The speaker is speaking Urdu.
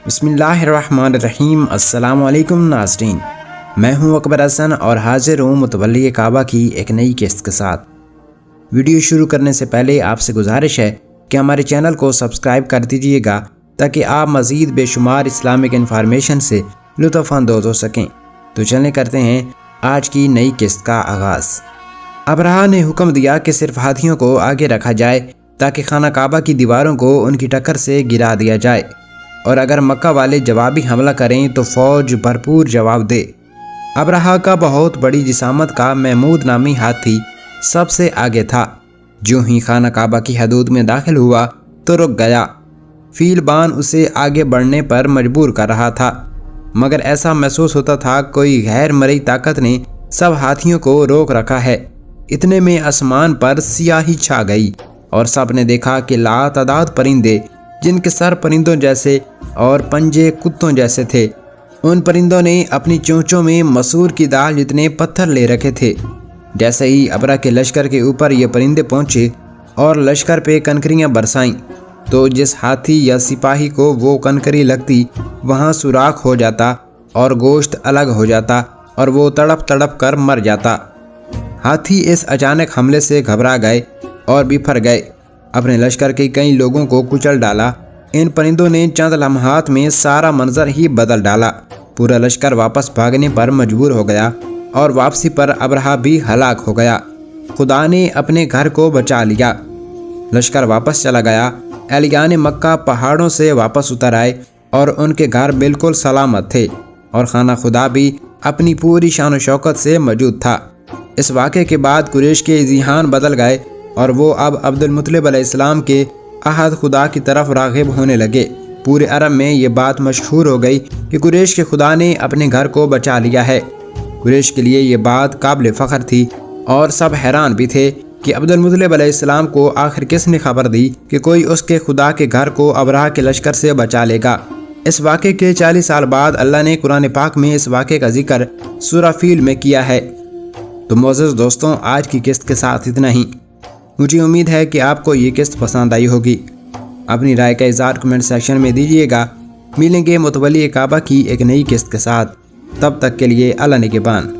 بسم اللہ الرحمن الرحیم۔ السلام علیکم ناظرین، میں ہوں اکبر حسن اور حاضر ہوں متولی کعبہ کی ایک نئی قسط کے ساتھ۔ ویڈیو شروع کرنے سے پہلے آپ سے گزارش ہے کہ ہمارے چینل کو سبسکرائب کر دیجئے گا تاکہ آپ مزید بے شمار اسلامک انفارمیشن سے لطف اندوز ہو سکیں۔ تو چلیں کرتے ہیں آج کی نئی قسط کا آغاز۔ ابرہہ نے حکم دیا کہ صرف ہاتھیوں کو آگے رکھا جائے تاکہ خانہ کعبہ کی دیواروں کو ان کی ٹکر سے گرا دیا جائے، اور اگر مکہ والے جوابی حملہ کریں تو فوج بھرپور جواب دے۔ ابرہہ کا بہت بڑی جسامت کا محمود نامی ہاتھی سب سے آگے تھا۔ جو ہی خانہ کعبہ کی حدود میں داخل ہوا تو رک گیا۔ فیل بان اسے آگے بڑھنے پر مجبور کر رہا تھا، مگر ایسا محسوس ہوتا تھا کوئی غیر مرئی طاقت نے سب ہاتھیوں کو روک رکھا ہے۔ اتنے میں آسمان پر سیاہی چھا گئی اور سب نے دیکھا کہ لاتعداد پرندے جن کے سر پرندوں جیسے اور پنجے کتوں جیسے تھے، ان پرندوں نے اپنی چونچوں میں مسور کی دال جتنے پتھر لے رکھے تھے۔ جیسے ہی ابرہہ کے لشکر کے اوپر یہ پرندے پہنچے اور لشکر پہ کنکریاں برسائیں تو جس ہاتھی یا سپاہی کو وہ کنکری لگتی وہاں سوراخ ہو جاتا اور گوشت الگ ہو جاتا اور وہ تڑپ تڑپ کر مر جاتا۔ ہاتھی اس اچانک حملے سے گھبرا گئے اور بفر گئے، اپنے لشکر کے کئی لوگوں کو کچل ڈالا۔ ان پرندوں نے چند لمحات میں سارا منظر ہی بدل ڈالا۔ پورا لشکر واپس بھاگنے پر مجبور ہو گیا اور واپسی پر ابرہہ بھی ہلاک ہو گیا۔ خدا نے اپنے گھر کو بچا لیا۔ لشکر واپس چلا گیا۔ اہلِ مکہ پہاڑوں سے واپس اتر آئے اور ان کے گھر بالکل سلامت تھے، اور خانہ خدا بھی اپنی پوری شان و شوکت سے موجود تھا۔ اس واقعے کے بعد قریش کے ذہان بدل گئے اور وہ اب عبد المطلب علیہ السلام کے عہد خدا کی طرف راغب ہونے لگے۔ پورے عرب میں یہ بات مشہور ہو گئی کہ قریش کے خدا نے اپنے گھر کو بچا لیا ہے۔ قریش کے لیے یہ بات قابل فخر تھی اور سب حیران بھی تھے کہ عبد المطلب علیہ السلام کو آخر کس نے خبر دی کہ کوئی اس کے خدا کے گھر کو ابرہہ کے لشکر سے بچا لے گا۔ اس واقعے کے 40 سال بعد اللہ نے قرآن پاک میں اس واقعے کا ذکر سورہ فیل میں کیا ہے۔ تو معزز دوستوں، آج کی قسط کے ساتھ اتنا ہی۔ مجھے امید ہے کہ آپ کو یہ قسط پسند آئی ہوگی۔ اپنی رائے کا اظہار کمنٹ سیکشن میں دیجیے گا۔ ملیں گے متولی کعبہ کی ایک نئی قسط کے ساتھ، تب تک کے لیے اللہ نگہبان۔